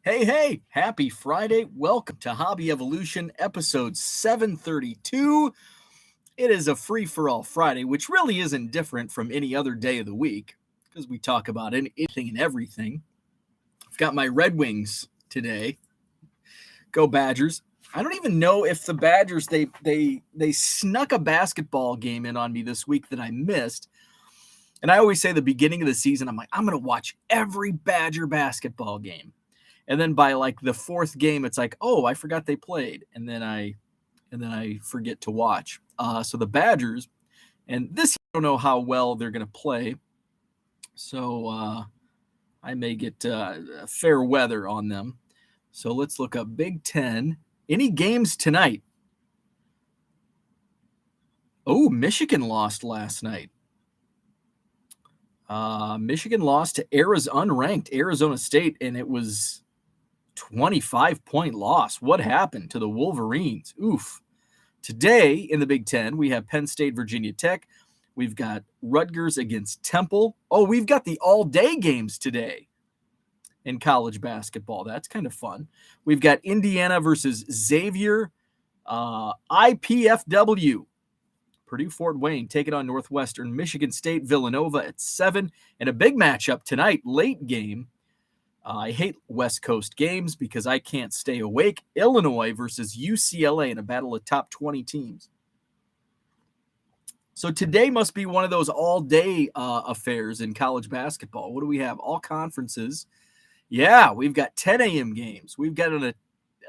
Hey, happy Friday. Welcome to Hobby Evolution, episode 732. It is a free for all Friday, which really isn't different from any other day of the week because we talk about anything and everything. I've got my Red Wings today. Go Badgers. I don't even know if the Badgers they snuck a basketball game in on me this week that I missed. And I always say the beginning of the season, I'm like, I'm going to watch every Badger basketball game. And then by like the fourth game, it's like, oh, I forgot they played, and then I forget to watch. So the Badgers, and this I don't know how well they're going to play, so I may get fair weather on them. So let's look up Big Ten. Any games tonight? Oh, Michigan lost last night. Michigan lost to unranked Arizona State, and it was 25-point loss. What happened to the Wolverines? Oof. Today in the Big Ten, we have Penn State, Virginia Tech. We've got Rutgers against Temple. Oh, we've got the all-day games today in college basketball. That's kind of fun. We've got Indiana versus Xavier. IPFW. Purdue Fort Wayne taking on Northwestern. Michigan State, Villanova at 7. And a big matchup tonight, late game. I hate West Coast games because I can't stay awake. Illinois versus UCLA in a battle of top 20 teams. So today must be one of those all-day affairs in college basketball. What do we have? All conferences. Yeah, we've got 10 a.m. games. We've got an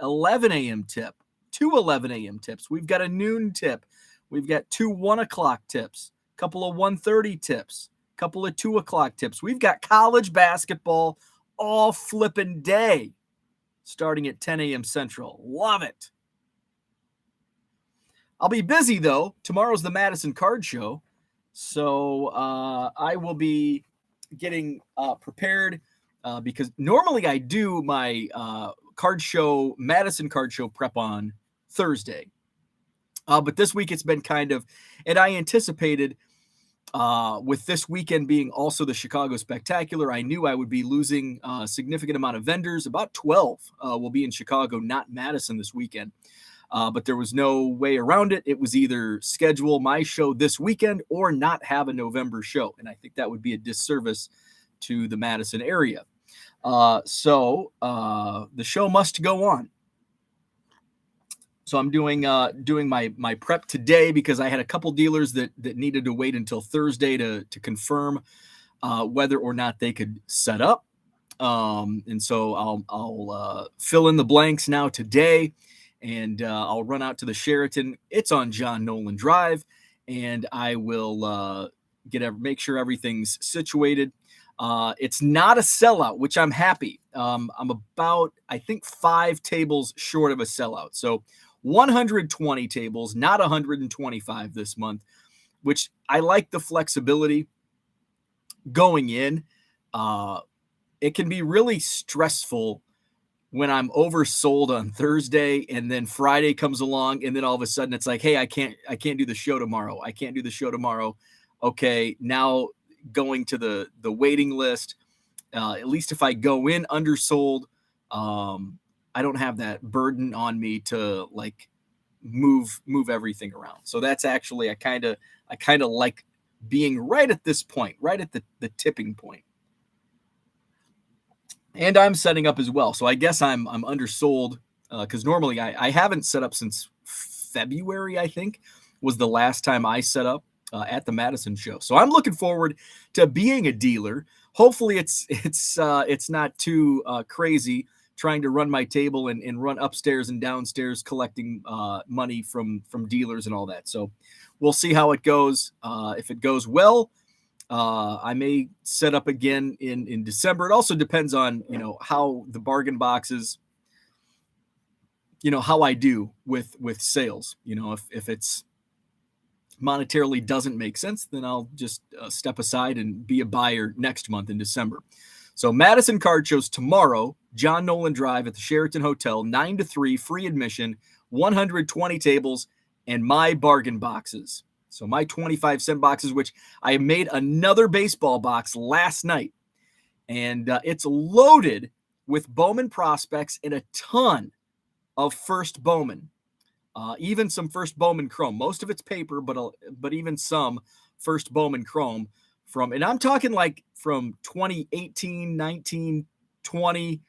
11 a.m. tip, 2 11 a.m. tips. We've got a noon tip. We've got 2 1 o'clock tips, a couple of 1:30 tips, a couple of 2 o'clock tips. We've got college basketball all flipping day starting at 10 a.m. Central. Love it. I'll be busy, though. Tomorrow's the Madison Card Show, so I will be getting prepared because normally I do my Madison Card Show prep on Thursday. But this week it's been kind of, and I anticipated with this weekend being also the Chicago Spectacular, I knew I would be losing a significant amount of vendors. About 12 will be in Chicago, not Madison this weekend. But there was no way around it. It was either schedule my show this weekend or not have a November show. And I think that would be a disservice to the Madison area. So the show must go on. So I'm doing my prep today because I had a couple dealers that needed to wait until Thursday to confirm whether or not they could set up. And so I'll fill in the blanks now today, and I'll run out to the Sheraton. It's on John Nolan Drive, and I will make sure everything's situated. It's not a sellout, which I'm happy. I'm about, I think, 5 tables short of a sellout. So 120 tables, not 125 this month, which I like the flexibility going in. It can be really stressful when I'm oversold on Thursday and then Friday comes along and then all of a sudden it's like, hey, I can't do the show tomorrow. I can't do the show tomorrow. Okay, now going to the waiting list. At least if I go in undersold, I don't have that burden on me to like move everything around. So that's actually I kind of like being right at this point, right at the tipping point. And I'm setting up as well. So I guess I'm undersold because normally I haven't set up since February, I think, was the last time I set up at the Madison show. So I'm looking forward to being a dealer. Hopefully it's not too crazy trying to run my table and run upstairs and downstairs collecting money from dealers and all that. So we'll see how it goes. If it goes well, I may set up again in December. It also depends on, how the bargain boxes, how I do with sales. If it's monetarily doesn't make sense, then I'll just step aside and be a buyer next month in December. So Madison Card Show's tomorrow, John Nolan Drive at the Sheraton Hotel, 9 to 3, free admission, 120 tables, and my bargain boxes. So my 25-cent boxes, which I made another baseball box last night, and it's loaded with Bowman prospects and a ton of first Bowman, even some first Bowman Chrome. Most of it's paper, but even some first Bowman Chrome and I'm talking like from 2018, 19, 20.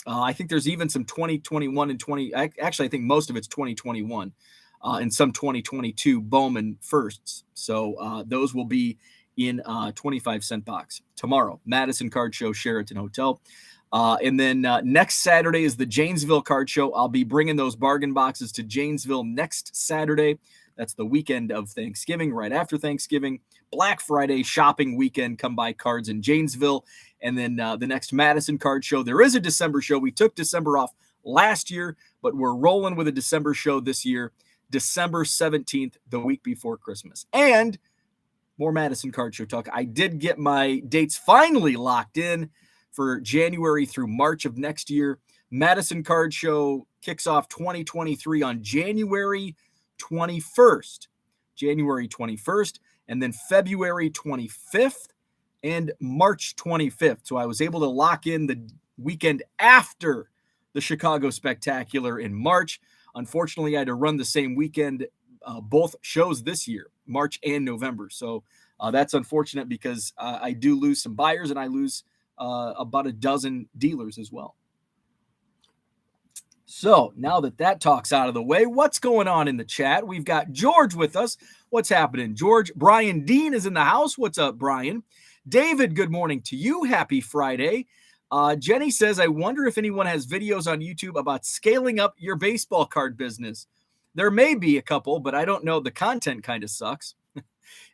I think there's even some 2021 and 20. Actually, I think most of it's 2021 and some 2022 Bowman firsts. So those will be in 25-cent box tomorrow. Madison Card Show, Sheraton Hotel. And then next Saturday is the Janesville Card Show. I'll be bringing those bargain boxes to Janesville next Saturday. That's the weekend of Thanksgiving, right after Thanksgiving. Black Friday shopping weekend. Come buy cards in Janesville. And then the next Madison Card Show. There is a December show. We took December off last year, but we're rolling with a December show this year. December 17th, the week before Christmas. And more Madison Card Show talk. I did get my dates finally locked in for January through March of next year. Madison Card Show kicks off 2023 on January 21st. January 21st, and then February 25th and March 25th. So I was able to lock in the weekend after the Chicago Spectacular in March. Unfortunately, I had to run the same weekend, both shows this year, March and November. So that's unfortunate because I do lose some buyers and I lose about a dozen dealers as well. So now that talk's out of the way, what's going on in the chat? We've got George with us. What's happening, George? Brian Dean is in the house. What's up, Brian? David, good morning to you. Happy Friday. Jenny says, I wonder if anyone has videos on YouTube about scaling up your baseball card business. There may be a couple, but I don't know. The content kind of sucks.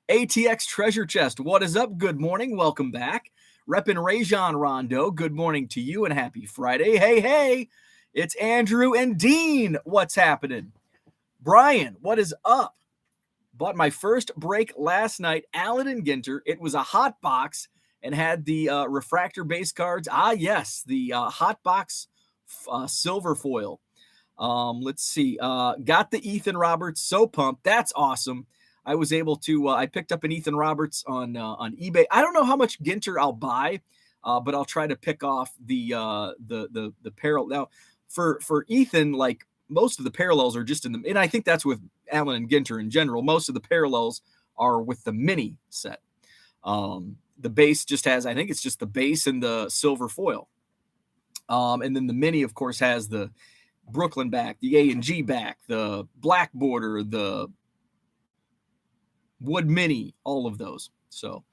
ATX Treasure Chest, what is up? Good morning. Welcome back. Reppin' Rajon Rondo, good morning to you and happy Friday. Hey. It's Andrew and Dean. What's happening? Brian, what is up? Bought my first break last night, Allen and Ginter. It was a hot box and had the refractor base cards. Yes, the hot box silver foil. Let's see. Got the Ethan Roberts. So pumped. That's awesome. I was able to. I picked up an Ethan Roberts on eBay. I don't know how much Ginter I'll buy, but I'll try to pick off the parallel now. For Ethan, like most of the parallels are just in the, and I think that's with Allen and Ginter in general. Most of the parallels are with the mini set. The base just has, I think it's just the base and the silver foil. And then the mini, of course, has the Brooklyn back, the A and G back, the black border, the wood mini, all of those. So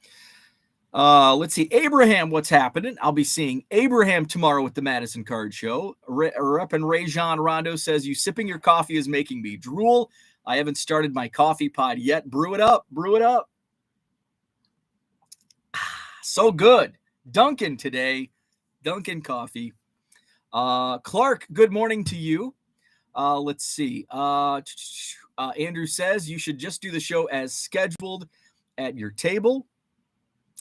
let's see. Abraham, what's happening? I'll be seeing Abraham tomorrow at the Madison Card Show. Reppin' Rajon Rondo says, you sipping your coffee is making me drool. I haven't started my coffee pod yet. Brew it up. So good. Dunkin' today. Dunkin' coffee. Clark, good morning to you. Let's see. Andrew says you should just do the show as scheduled at your table.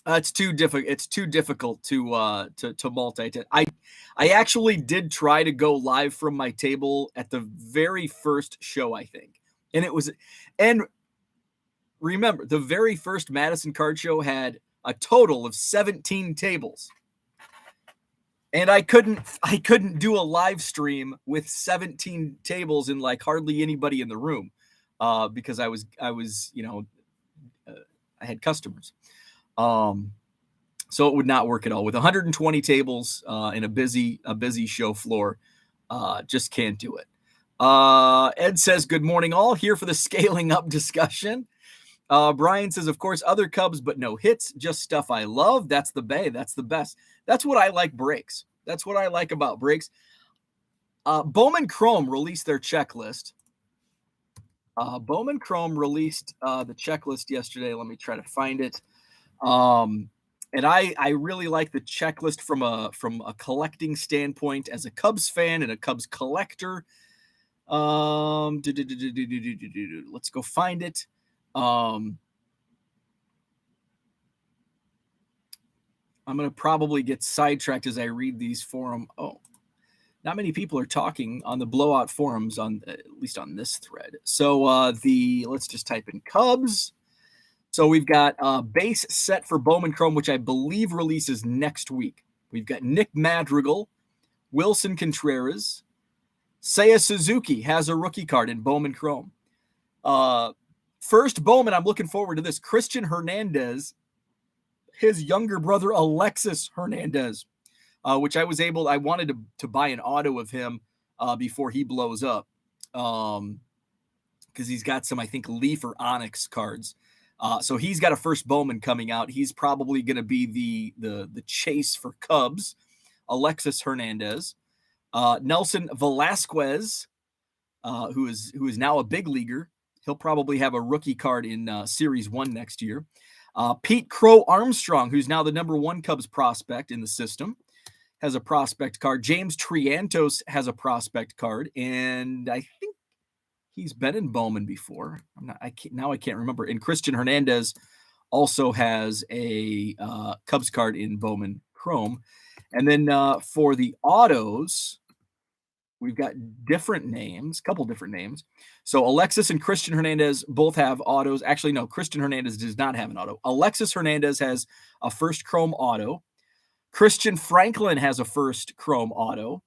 It's too difficult to multitask. I actually did try to go live from my table at the very first show, I think. And remember, the very first Madison Card Show had a total of 17 tables. And I couldn't do a live stream with 17 tables and like hardly anybody in the room because I was I had customers. So it would not work at all with 120 tables in a busy show floor. Just can't do it. Ed says, good morning all, here for the scaling up discussion. Brian says, of course, other Cubs, but no hits, just stuff I love. That's the Bay. That's the best. That's what I like breaks. That's what I like about breaks. Bowman Chrome released their checklist. Bowman Chrome released the checklist yesterday. Let me try to find it. And I really like the checklist from a collecting standpoint as a Cubs fan and a Cubs collector. Let's go find it. I'm going to probably get sidetracked as I read these forum. Oh, not many people are talking on the blowout forums at least on this thread. So let's just type in Cubs. So we've got a base set for Bowman Chrome, which I believe releases next week. We've got Nick Madrigal, Wilson Contreras. Seiya Suzuki has a rookie card in Bowman Chrome. First Bowman, I'm looking forward to this. Christian Hernandez, his younger brother Alexis Hernandez, which I wanted to buy an auto of him before he blows up, because he's got some, I think, Leaf or Onyx cards. So he's got a first Bowman coming out. He's probably going to be the chase for Cubs. Alexis Hernandez. Nelson Velasquez, who is now a big leaguer. He'll probably have a rookie card in Series 1 next year. Pete Crow Armstrong, who's now the #1 Cubs prospect in the system, has a prospect card. James Triantos has a prospect card, and I think he's been in Bowman before. I can't remember. And Christian Hernandez also has a Cubs card in Bowman Chrome. And then for the autos, we've got different names, a couple different names. So Alexis and Christian Hernandez both have autos. Actually, no, Christian Hernandez does not have an auto. Alexis Hernandez has a first Chrome auto. Christian Franklin has a first Chrome auto.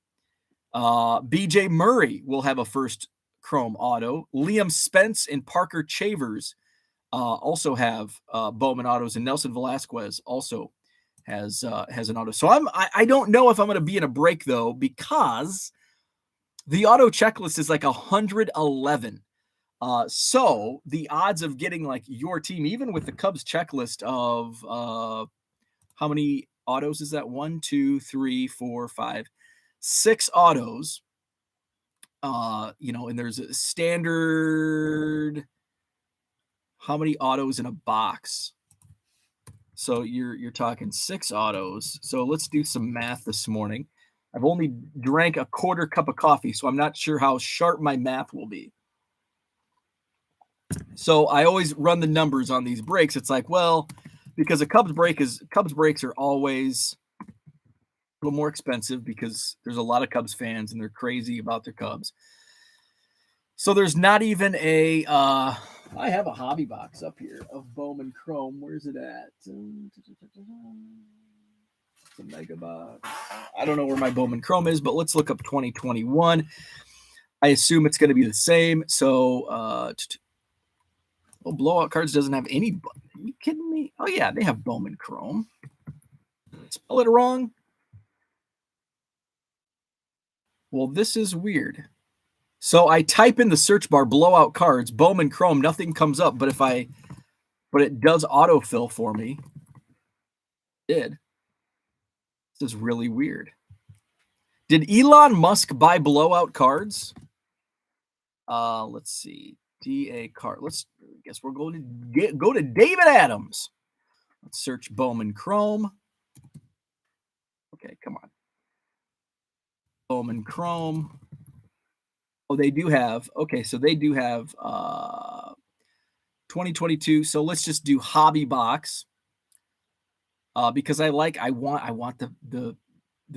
BJ Murray will have a first Chrome auto. Liam Spence and Parker Chavers also have Bowman autos, and Nelson Velasquez also has an auto. So I don't know if I'm going to be in a break though, because the auto checklist is like 111. So the odds of getting like your team, even with the Cubs checklist of how many autos is that? 1, 2, 3, 4, 5, 6 autos. And there's a standard, how many autos in a box? So you're talking 6 autos. So let's do some math this morning. I've only drank a quarter cup of coffee, so I'm not sure how sharp my math will be. So I always run the numbers on these breaks. It's like, well, because Cubs breaks are always a little more expensive because there's a lot of Cubs fans and they're crazy about their Cubs. So there's not even a I have a hobby box up here of Bowman Chrome. Where's it at? It's a mega box. I don't know where my Bowman Chrome is, but let's look up 2021. I assume it's going to be the same. So Blowout Cards doesn't have any. Are you kidding me? Oh yeah, they have Bowman Chrome. Spell it wrong. Well, this is weird. So I type in the search bar Blowout Cards, Bowman Chrome, nothing comes up. But it does autofill for me. It did. This is really weird. Did Elon Musk buy Blowout Cards? Let's see. DA card. We're going to go to David Adams. Let's search Bowman Chrome. Okay, come on. Bowman Chrome. Oh, they do have. Okay, so they do have 2022. So let's just do hobby box. Because I want the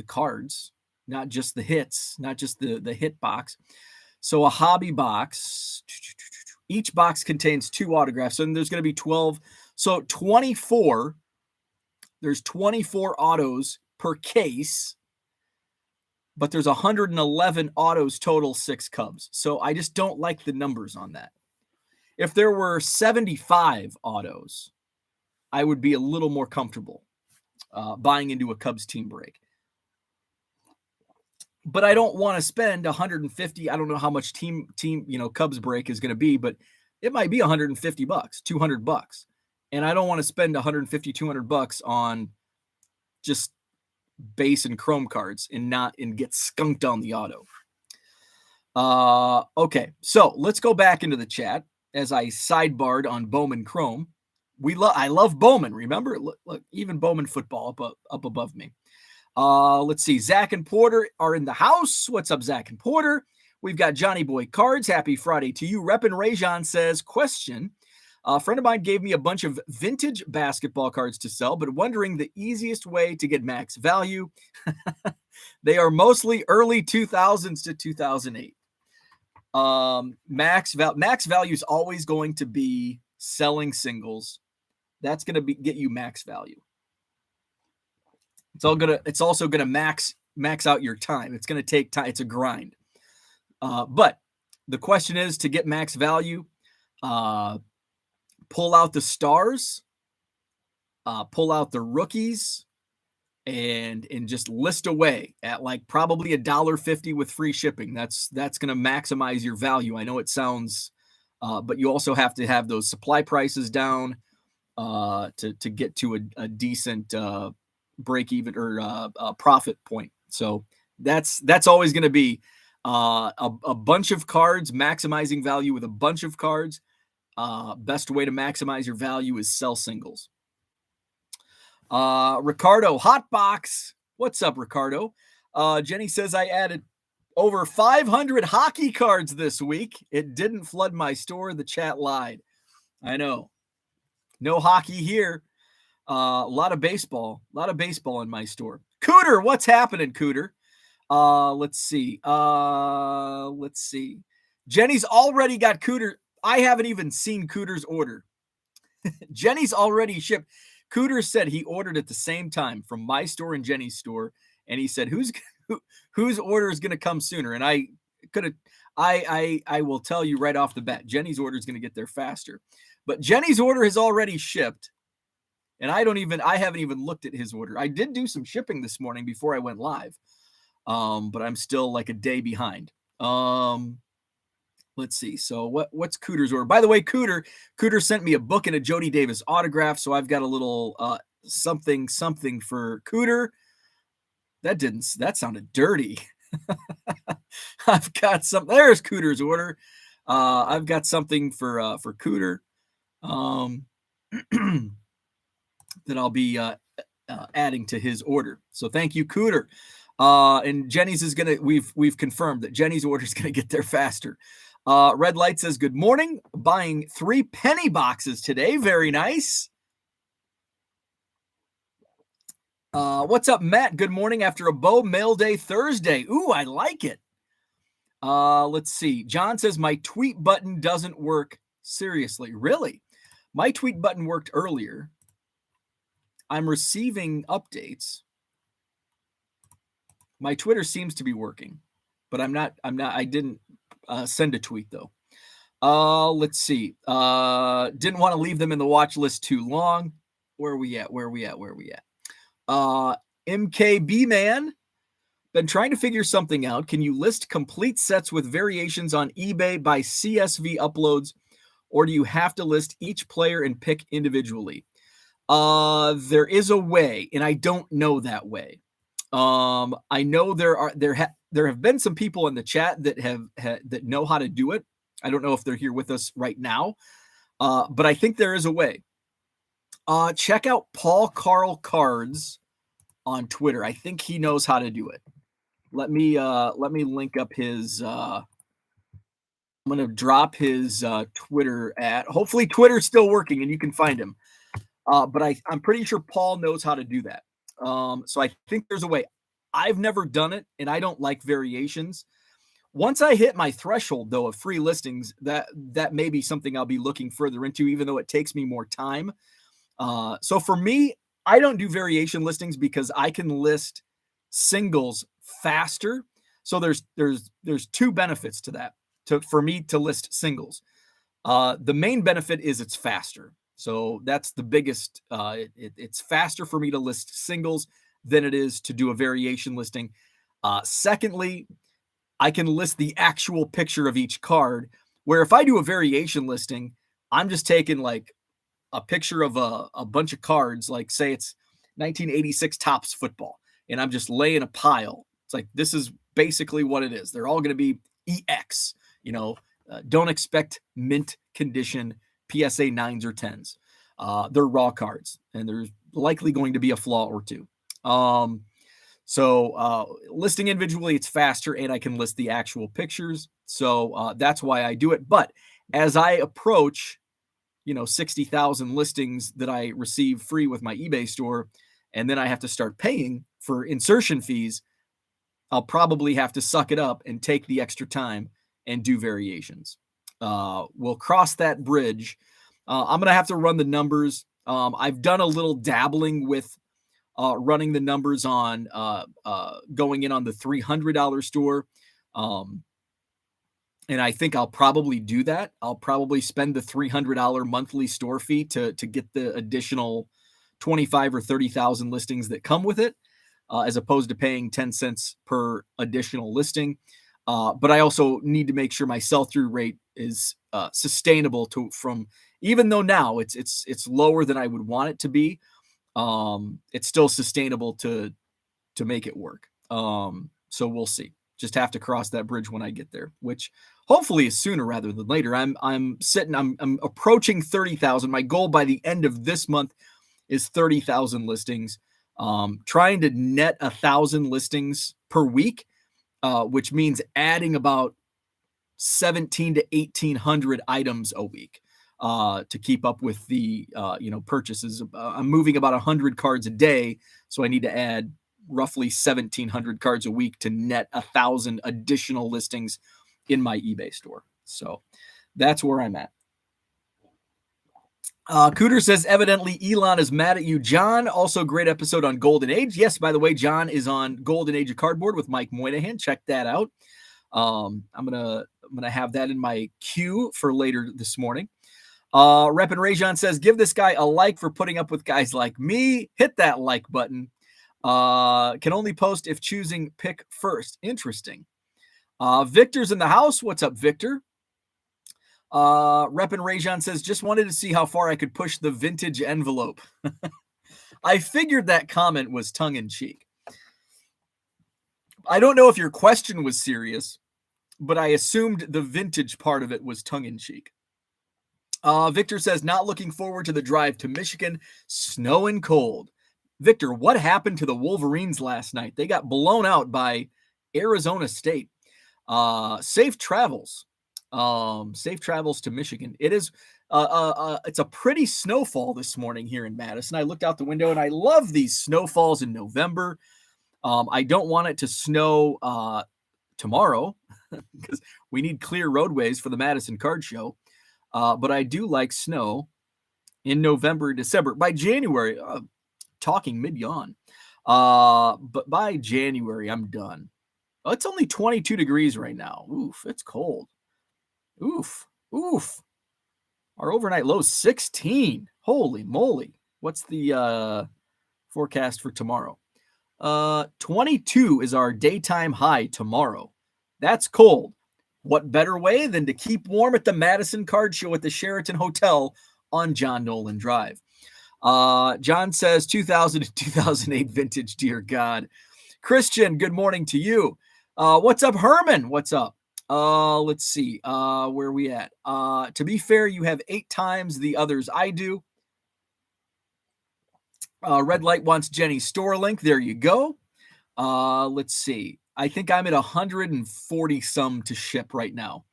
cards, not just the hits, not just the hit box. So a hobby box, each box contains 2 autographs, and there's going to be 12. So 24, there's 24 autos per case, but there's 111 autos total, 6 Cubs. So I just don't like the numbers on that. If there were 75 autos, I would be a little more comfortable buying into a Cubs team break. But I don't want to spend 150. I don't know how much team Cubs break is going to be, but it might be $150, $200. And I don't want to spend $150, $200 on just base and Chrome cards and get skunked on the auto. Okay, so let's go back into the chat as I sidebarred on Bowman Chrome. I love Bowman. Remember, look, even Bowman football up above me. Let's see. Zach and Porter are in the house. What's up, Zach and Porter? We've got Johnny Boy Cards. Happy Friday to you. Reppin' Rajon says, question. A friend of mine gave me a bunch of vintage basketball cards to sell, but wondering the easiest way to get max value. They are mostly early 2000s to 2008. Max value is always going to be selling singles. That's going to get you max value. It's also going to max max out your time. It's going to take time. It's a grind. But the question is, to get max value, pull out the stars, pull out the rookies, and just list away at like probably $1.50 with free shipping. That's going to maximize your value. I know it sounds, but you also have to have those supply prices down to get to a decent break even or profit point. So that's always going to be a bunch of cards, maximizing value with a bunch of cards. Best way to maximize your value is sell singles. Ricardo Hotbox. What's up, Ricardo? Jenny says I added over 500 hockey cards this week. It didn't flood my store. The chat lied. I know. No hockey here. A lot of baseball in my store. Cooter, what's happening, Cooter? Let's see. Jenny's already got Cooter. I haven't even seen Cooter's order. Jenny's already shipped. Cooter said he ordered at the same time from my store and Jenny's store, and he said whose order is going to come sooner. And I will tell you right off the bat, Jenny's order is going to get there faster. But Jenny's order has already shipped, and I haven't even looked at his order. I did do some shipping this morning before I went live, but I'm still like a day behind. Let's see. So what's Cooter's order? By the way, Cooter sent me a book and a Jody Davis autograph, so I've got a little something for Cooter. That sounded dirty. I've got some. There's Cooter's order. I've got something for Cooter that I'll be adding to his order. So thank you, Cooter. And Jenny's is gonna. We've confirmed that Jenny's order is gonna get there faster. Red Light says, good morning. Buying 3 penny boxes today. Very nice. What's up, Matt? Good morning after a Bo Mail Day Thursday. Ooh, I like it. Let's see. John says, my tweet button doesn't work. Seriously, really? My tweet button worked earlier. I'm receiving updates. My Twitter seems to be working, but I didn't send a tweet though. Let's see. Didn't want to leave them in the watch list too long. Where are we at? MKB man, been trying to figure something out. Can you list complete sets with variations on eBay by CSV uploads, or do you have to list each player and pick individually? There is a way, and I don't know that way. I know there have been some people in the chat that know how to do it. I don't know if they're here with us right now, but I think there is a way. Check out Paul Carl Cards on Twitter. I think he knows how to do it. Let me link up his. I'm going to drop his Twitter at. Hopefully, Twitter's still working and you can find him. But I'm pretty sure Paul knows how to do that. So I think there's a way. I've never done it, and I don't like variations. Once I hit my threshold, though, of free listings, that may be something I'll be looking further into, even though it takes me more time. So for me, I don't do variation listings because I can list singles faster. So there's 2 benefits to that. For me to list singles, the main benefit is it's faster. So that's the biggest. It's faster for me to list singles than it is to do a variation listing. Secondly, I can list the actual picture of each card, where if I do a variation listing, I'm just taking like a picture of a bunch of cards, like say it's 1986 Topps football, and I'm just laying a pile. It's like, this is basically what it is. They're all going to be EX, don't expect mint condition PSA 9s or 10s. They're raw cards, and there's likely going to be a flaw or two. So listing individually, it's faster, and I can list the actual pictures. So that's why I do it. But as I approach, 60,000 listings that I receive free with my eBay store, and then I have to start paying for insertion fees, I'll probably have to suck it up and take the extra time and do variations. We'll cross that bridge. I'm going to have to run the numbers. I've done a little dabbling with running the numbers on going in on the $300 store. And I think I'll probably do that. I'll probably spend the $300 monthly store fee to get the additional 25 or 30,000 listings that come with it, as opposed to paying 10 cents per additional listing. But I also need to make sure my sell-through rate is sustainable from, even though now it's lower than I would want it to be. It's still sustainable to make it work. So we'll see. Just have to cross that bridge when I get there, which hopefully is sooner rather than later. I'm approaching 30,000. My goal by the end of this month is 30,000 listings. Trying to net 1,000 listings per week, which means adding about 17 to 1,800 items a week to keep up with the purchases. I'm moving about 100 cards a day, so I need to add roughly 1,700 cards a week to net 1,000 additional listings in my eBay store. So that's where I'm at. Cooter says, evidently Elon is mad at you, John. Also, great episode on Golden Age. Yes, by the way, John is on Golden Age of Cardboard with Mike Moynihan. Check that out. I'm gonna have that in my queue for later this morning. Rep and Rajon says, give this guy a like for putting up with guys like me. Hit that like button. Can only post if choosing pick first. Interesting. Victor's in the house. What's up, Victor? Rep and Rajon says, just wanted to see how far I could push the vintage envelope. I figured that comment was tongue-in-cheek. I don't know if your question was serious, but I assumed the vintage part of it was tongue-in-cheek. Victor says, not looking forward to the drive to Michigan. Snow and cold. Victor, what happened to the Wolverines last night? They got blown out by Arizona State. Safe travels. Safe travels to Michigan. It is it's a pretty snowfall this morning here in Madison. I looked out the window and I love these snowfalls in November. I don't want it to snow tomorrow because we need clear roadways for the Madison Card Show. But I do like snow in November, December. By January, talking mid-yawn. But by January, I'm done. Oh, it's only 22 degrees right now. Oof, it's cold. Oof. Our overnight low is 16. Holy moly. What's the forecast for tomorrow? 22 is our daytime high tomorrow. That's cold. What better way than to keep warm at the Madison Card Show at the Sheraton Hotel on John Nolan Drive? John says 2000 to 2008 vintage, dear God. Christian, good morning to you. What's up, Herman? What's up? Let's see. Where are we at? To be fair, you have 8 times the others I do. Red Light wants Jenny's store link. There you go. Let's see. I think I'm at 140 some to ship right now.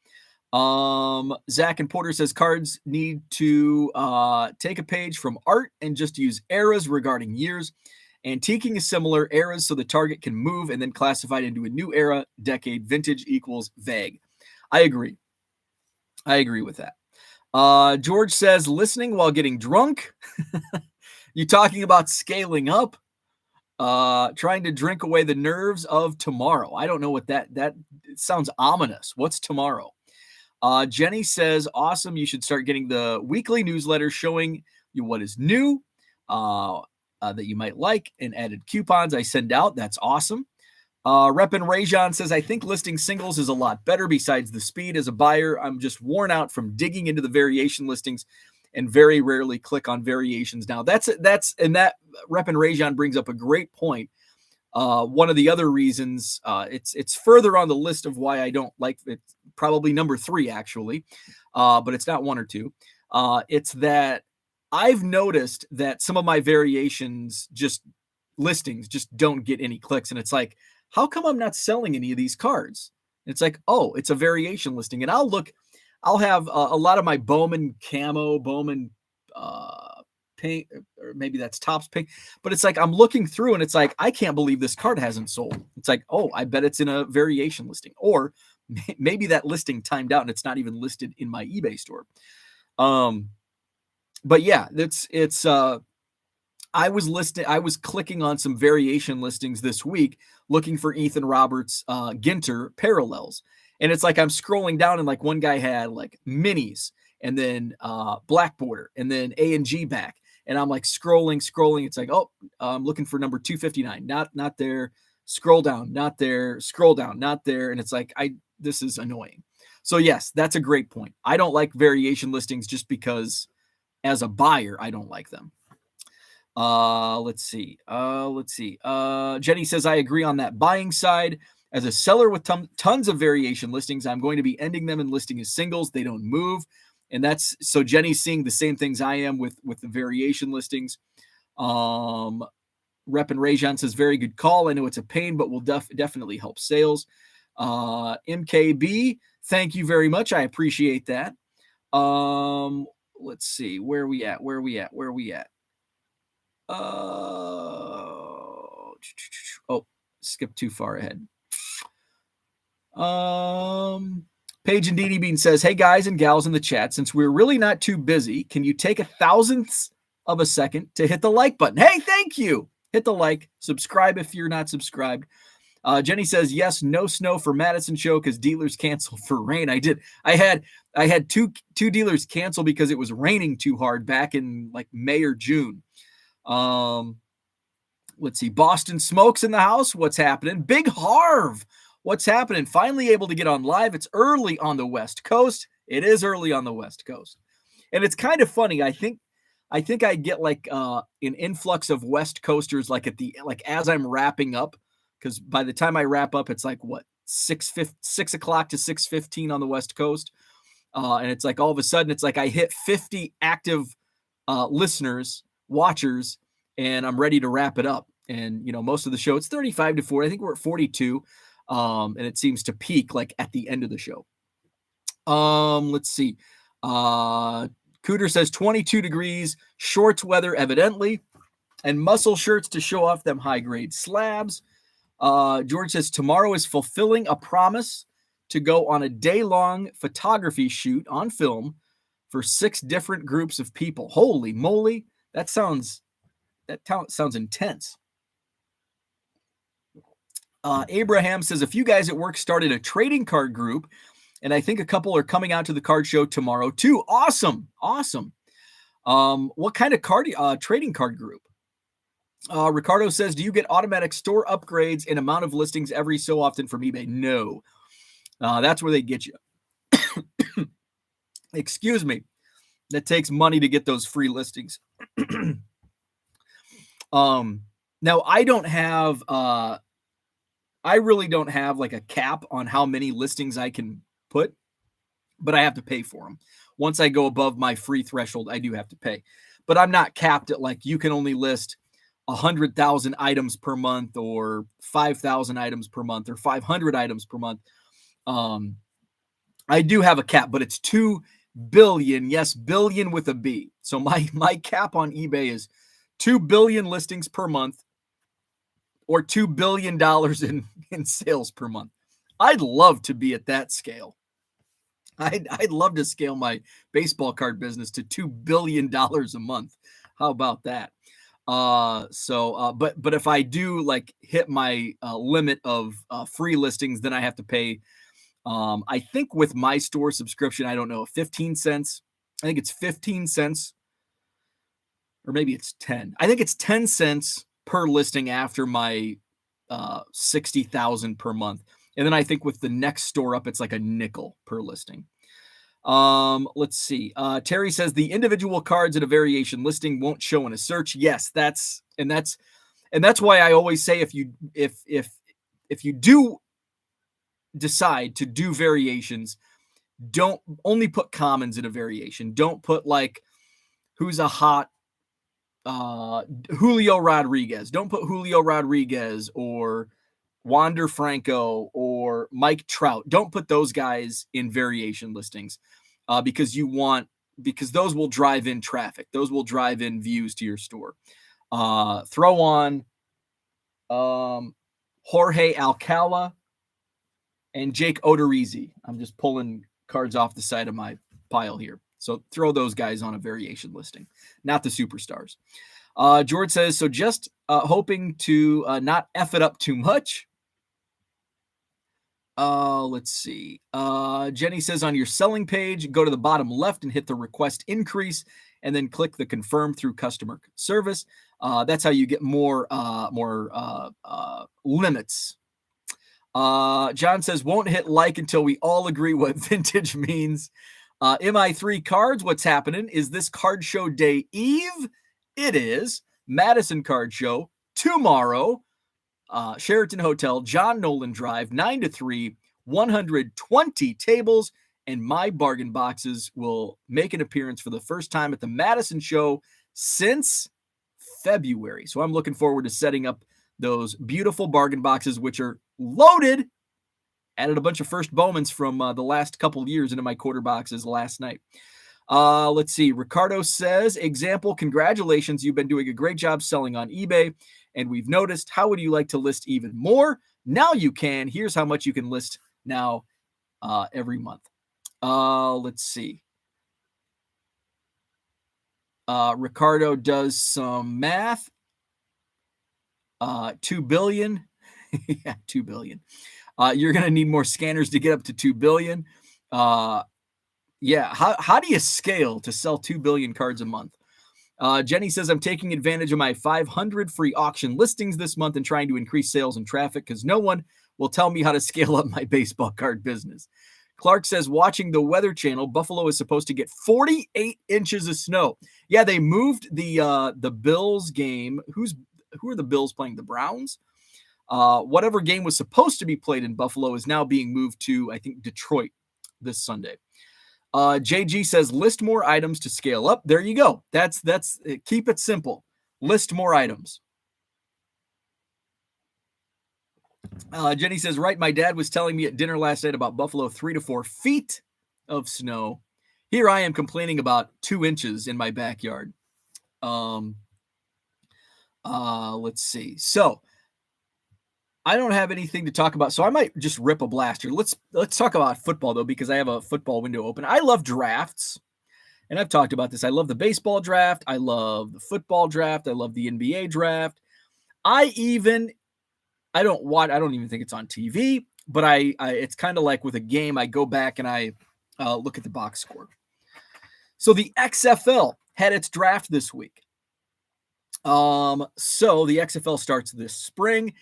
Zach and Porter says cards need to take a page from art and just use eras regarding years. Antiquing is similar, eras so the target can move and then classified into a new era, decade, vintage equals vague. I agree with that. George says listening while getting drunk. You talking about scaling up? Trying to drink away the nerves of tomorrow. I don't know what that sounds ominous. What's tomorrow? Jenny says, awesome. You should start getting the weekly newsletter showing you what is new that you might like and added coupons I send out. That's awesome. Rep and Rajon says, I think listing singles is a lot better besides the speed. As a buyer, I'm just worn out from digging into the variation listings and very rarely click on variations. Now that's Rep and Rajon brings up a great point. One of the other reasons, it's further on the list of why I don't like it, probably number 3 actually, but it's not 1 or 2. It's that I've noticed that some of my variations listings just don't get any clicks. And it's like, how come I'm not selling any of these cards? And it's like, oh, it's a variation listing. And I'll have a lot of my Bowman camo, Bowman pink, or maybe that's Topps pink. But it's like, I'm looking through and it's like, I can't believe this card hasn't sold. It's like, oh, I bet it's in a variation listing. Or maybe that listing timed out and it's not even listed in my eBay store. But yeah, it's I was clicking on some variation listings this week looking for Ethan Roberts Ginter parallels. And it's like I'm scrolling down and like one guy had like minis and then black border and then A&G back. And I'm like scrolling. It's like, oh, I'm looking for number 259. Not there. Scroll down, not there. Scroll down, not there. And it's like, this is annoying. So yes, that's a great point. I don't like variation listings just because as a buyer, I don't like them. Let's see. Jenny says, I agree on that buying side. As a seller with tons of variation listings, I'm going to be ending them and listing as singles. They don't move. And that's so Jenny's seeing the same things I am with the variation listings. Rep and Rajan says, very good call. I know it's a pain, but will definitely help sales. MKB, thank you very much. I appreciate that. Let's see. Where are we at? Skip too far ahead. Paige and Dee Bean says, hey guys and gals in the chat, since we're really not too busy, can you take 1,000th of a second to hit the like button? Hey, thank you. Hit the like, subscribe if you're not subscribed. Jenny says, yes, no snow for Madison show because dealers canceled for rain. I did. I had two dealers cancel because it was raining too hard back in like May or June. Let's see. Boston Smokes in the house. What's happening? Big Harv. What's happening? Finally able to get on live. It's early on the West Coast. It is early on the West Coast. And it's kind of funny. I think I get like an influx of West Coasters like as I'm wrapping up, because by the time I wrap up, it's like what 6 o'clock to 6:15 on the West Coast. And it's like all of a sudden it's like I hit 50 active listeners, watchers, and I'm ready to wrap it up. And most of the show, it's 35 to 40. I think we're at 42. And it seems to peak like at the end of the show. Let's see. Cooter says 22 degrees, shorts weather evidently, and muscle shirts to show off them high grade slabs. George says tomorrow is fulfilling a promise to go on a day-long photography shoot on film for 6 different groups of people. Holy moly. That sounds intense. Abraham says, a few guys at work started a trading card group, and I think a couple are coming out to the card show tomorrow too. Awesome. What kind of trading card group? Ricardo says, do you get automatic store upgrades and amount of listings every so often from eBay? No. That's where they get you. Excuse me. That takes money to get those free listings. Now I really don't have like a cap on how many listings I can put, but I have to pay for them. Once I go above my free threshold, I do have to pay, but I'm not capped at like, you can only list 100,000 items per month or 5,000 items per month or 500 items per month. I do have a cap, but it's 2 billion. Yes. Billion with a B. So my cap on eBay is 2 billion listings per month, or $2 billion in sales per month. I'd love to be at that scale. I'd love to scale my baseball card business to $2 billion a month. How about that? But if I do like hit my limit of free listings, then I have to pay. I think with my store subscription, I don't know, 15 cents. I think it's 15 cents, or maybe it's 10. I think it's 10 cents per listing after my 60,000 per month. And then I think with the next store up, it's like a nickel per listing. Let's see. Terry says the individual cards in a variation listing won't show in a search. Yes, that's why I always say if you do decide to do variations, don't only put commons in a variation. Don't put like who's a hot Julio Rodriguez. Don't put Julio Rodriguez or Wander Franco or Mike Trout. Don't put those guys in variation listings because those will drive in traffic. Those will drive in views to your store. Throw on Jorge Alcala and Jake Odorizzi. I'm just pulling cards off the side of my pile here. So throw those guys on a variation listing, not the superstars. George says, so just hoping to not F it up too much. Let's see. Jenny says on your selling page, go to the bottom left and hit the request increase and then click the confirm through customer service. That's how you get more limits. John says, won't hit like until we all agree what vintage means. MI3 cards, what's happening? Is this card show day eve? It is. Madison Card Show tomorrow. Sheraton Hotel, John Nolan Drive, 9 to 3, 120 tables, and my bargain boxes will make an appearance for the first time at the Madison show since February. So I'm looking forward to setting up those beautiful bargain boxes, which are loaded. Added a bunch of first Bowmans from the last couple years into my quarter boxes last night. Let's see. Ricardo says, example, congratulations. You've been doing a great job selling on eBay, and we've noticed. How would you like to list even more? Now you can. Here's how much you can list now every month. Let's see. Ricardo does some math. 2 billion. Yeah, 2 billion. You're going to need more scanners to get up to 2 billion. Yeah. How do you scale to sell 2 billion cards a month? Jenny says, I'm taking advantage of my 500 free auction listings this month and trying to increase sales and traffic because no one will tell me how to scale up my baseball card business. Clark says, watching the Weather Channel, Buffalo is supposed to get 48 inches of snow. Yeah, they moved the Bills game. Who are the Bills playing? The Browns? Whatever game was supposed to be played in Buffalo is now being moved to, I think, Detroit this Sunday. JG says, list more items to scale up. There you go. That's keep it simple. List more items. Jenny says, right, my dad was telling me at dinner last night about Buffalo 3 to 4 feet of snow. Here I am complaining about 2 inches in my backyard. Let's see. So I don't have anything to talk about, so I might just rip a blast here. Let's talk about football, though, because I have a football window open. I love drafts, and I've talked about this. I love the baseball draft. I love the football draft. I love the NBA draft. I don't even think it's on TV, but I it's kind of like with a game. I go back and I look at the box score. So the XFL had its draft this week. So the XFL starts this spring.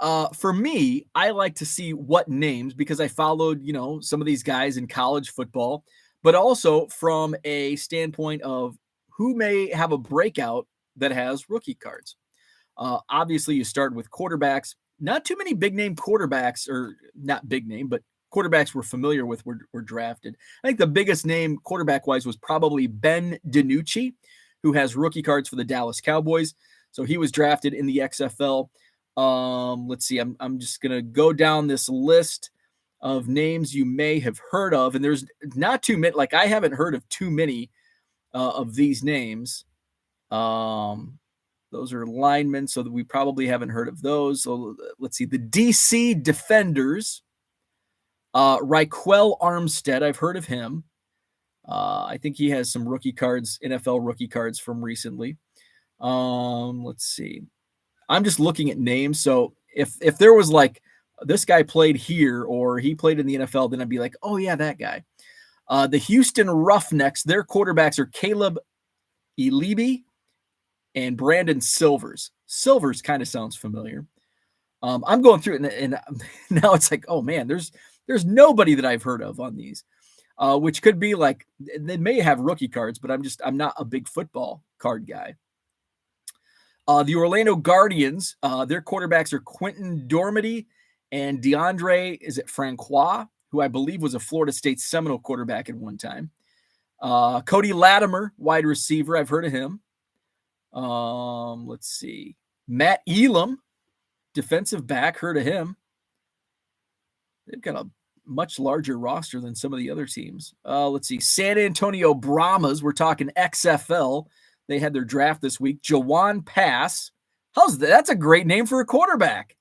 For me, I like to see what names, because I followed, some of these guys in college football, but also from a standpoint of who may have a breakout that has rookie cards. Obviously, you start with quarterbacks. Not too many big name quarterbacks, or not big name, but quarterbacks we're familiar with were drafted. I think the biggest name quarterback wise was probably Ben DiNucci, who has rookie cards for the Dallas Cowboys. So he was drafted in the XFL. Let's see. I'm just going to go down this list of names you may have heard of. And there's not too many, like I haven't heard of too many of these names. Those are linemen, so that we probably haven't heard of those. So let's see. The DC Defenders, Raquel Armstead. I've heard of him. I think he has some rookie cards, NFL rookie cards from recently. Let's see. I'm just looking at names. So if there was like, this guy played here or he played in the NFL, then I'd be like, oh yeah, that guy. The Houston Roughnecks, their quarterbacks are Caleb Elibi and Brandon Silvers. Silvers kind of sounds familiar. I'm going through it and now it's like, oh man, there's nobody that I've heard of on these, which could be like, they may have rookie cards, but I'm not a big football card guy. The Orlando Guardians, their quarterbacks are Quentin Dormady and DeAndre, Francois, who I believe was a Florida State Seminole quarterback at one time. Cody Latimer, wide receiver. I've heard of him. Let's see. Matt Elam, defensive back. Heard of him. They've got a much larger roster than some of the other teams. Let's see. San Antonio Brahmas. We're talking XFL. They had their draft this week. Jawan Pass. How's that? That's a great name for a quarterback.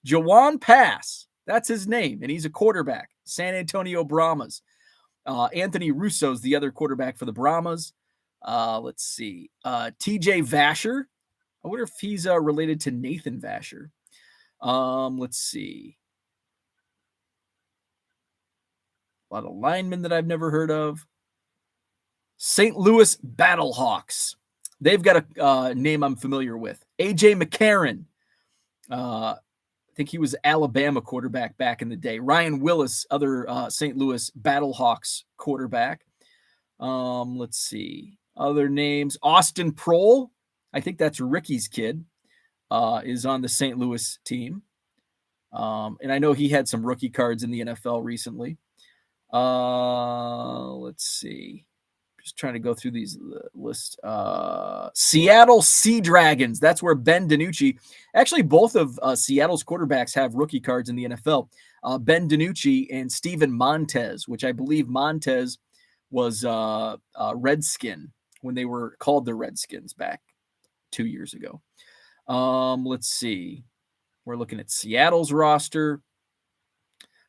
Jawan Pass. That's his name, and he's a quarterback. San Antonio Brahmas. Anthony Russo's the other quarterback for the Brahmas. Let's see. TJ Vasher. I wonder if he's related to Nathan Vasher. Let's see. A lot of linemen that I've never heard of. St. Louis Battlehawks. They've got a name I'm familiar with. AJ McCarron. I think he was Alabama quarterback back in the day. Ryan Willis, other St. Louis Battlehawks quarterback. Let's see. Other names. Austin Prohl. I think that's Ricky's kid. Is on the St. Louis team. And I know he had some rookie cards in the NFL recently. Let's see. Just trying to go through these lists. Seattle Sea Dragons. That's where Ben DiNucci. Actually, both of Seattle's quarterbacks have rookie cards in the NFL. Ben DiNucci and Steven Montez, which I believe Montez was Redskin when they were called the Redskins back 2 years ago. Let's see. We're looking at Seattle's roster.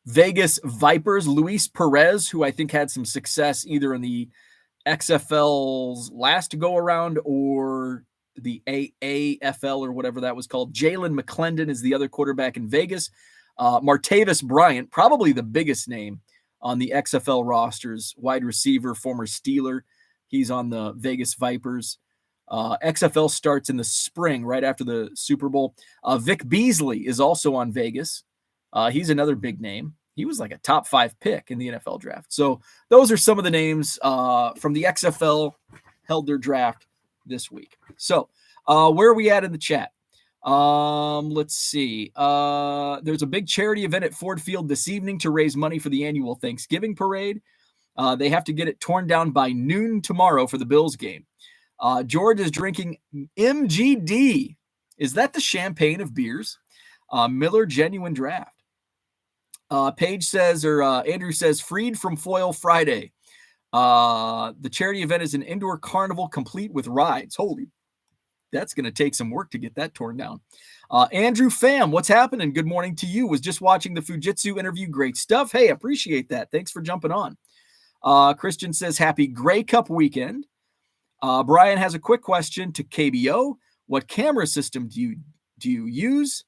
Vegas Vipers, Luis Perez, who I think had some success either in the XFL's last go around or the AAFL or whatever that was called. Jalen McClendon is the other quarterback in Vegas. Martavis Bryant, probably the biggest name on the XFL rosters, wide receiver, former Steeler. He's on the Vegas Vipers. XFL starts in the spring, right after the Super Bowl. Vic Beasley is also on Vegas. He's another big name. He was like a top 5 pick in the NFL draft. So those are some of the names from the XFL held their draft this week. So where are we at in the chat? Let's see. There's a big charity event at Ford Field this evening to raise money for the annual Thanksgiving parade. They have to get it torn down by noon tomorrow for the Bills game. George is drinking MGD. Is that the champagne of beers? Miller Genuine Draft. Paige says, or Andrew says, freed from foil Friday. The charity event is an indoor carnival complete with rides. Holy, that's going to take some work to get that torn down. Andrew Pham, what's happening? Good morning to you. Was just watching the Fujitsu interview. Great stuff. Hey, appreciate that. Thanks for jumping on. Christian says, happy Grey Cup weekend. Brian has a quick question to KBO. What camera system do you use?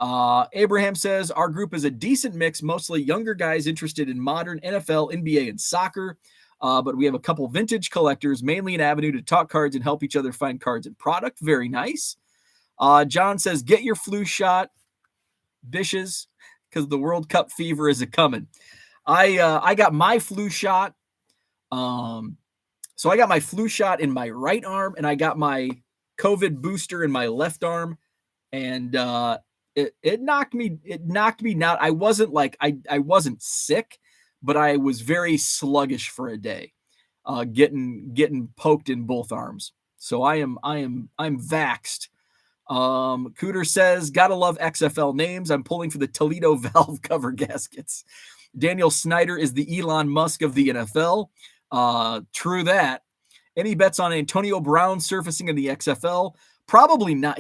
Abraham says, our group is a decent mix, mostly younger guys interested in modern NFL, NBA, and soccer. But we have a couple vintage collectors, mainly an avenue to talk cards and help each other find cards and product. Very nice. John says, get your flu shot, Bishes, because the World Cup fever is a-coming. I got my flu shot. So I got my flu shot in my right arm, and I got my COVID booster in my left arm. And it knocked me out. I wasn't like I wasn't sick, but I was very sluggish for a day, getting poked in both arms. So I'm vaxxed. Cooter says, gotta love XFL names. I'm pulling for the Toledo valve cover gaskets. Daniel Snyder is the Elon Musk of the NFL. True that. Any bets on Antonio Brown surfacing in the XFL? Probably not.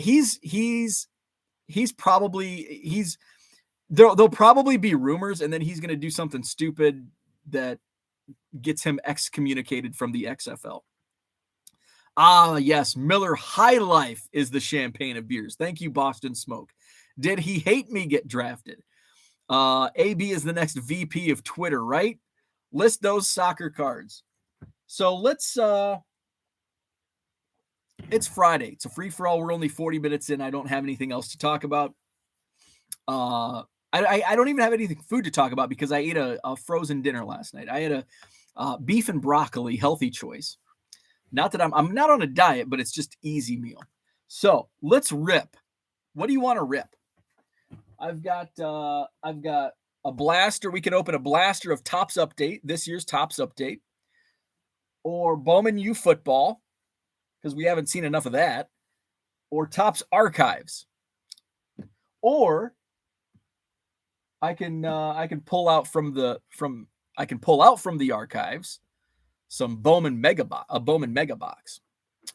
There'll probably be rumors, and then he's going to do something stupid that gets him excommunicated from the XFL. Yes, Miller High Life is the champagne of beers. Thank you, Boston Smoke. Did he hate me get drafted? AB is the next VP of Twitter, right? List those soccer cards. So let's it's Friday. It's a free-for-all. We're only 40 minutes in. I don't have anything else to talk about. I don't even have anything food to talk about because I ate a frozen dinner last night. I had a beef and broccoli healthy choice. Not that I'm not on a diet, but it's just easy meal. So let's rip. What do you want to rip? I've got a blaster. We can open a blaster of Topps Update, this year's Topps Update, or Bowman U Football, because we haven't seen enough of that, or Topps Archives, or I can pull out from the archives some Bowman Mega Box.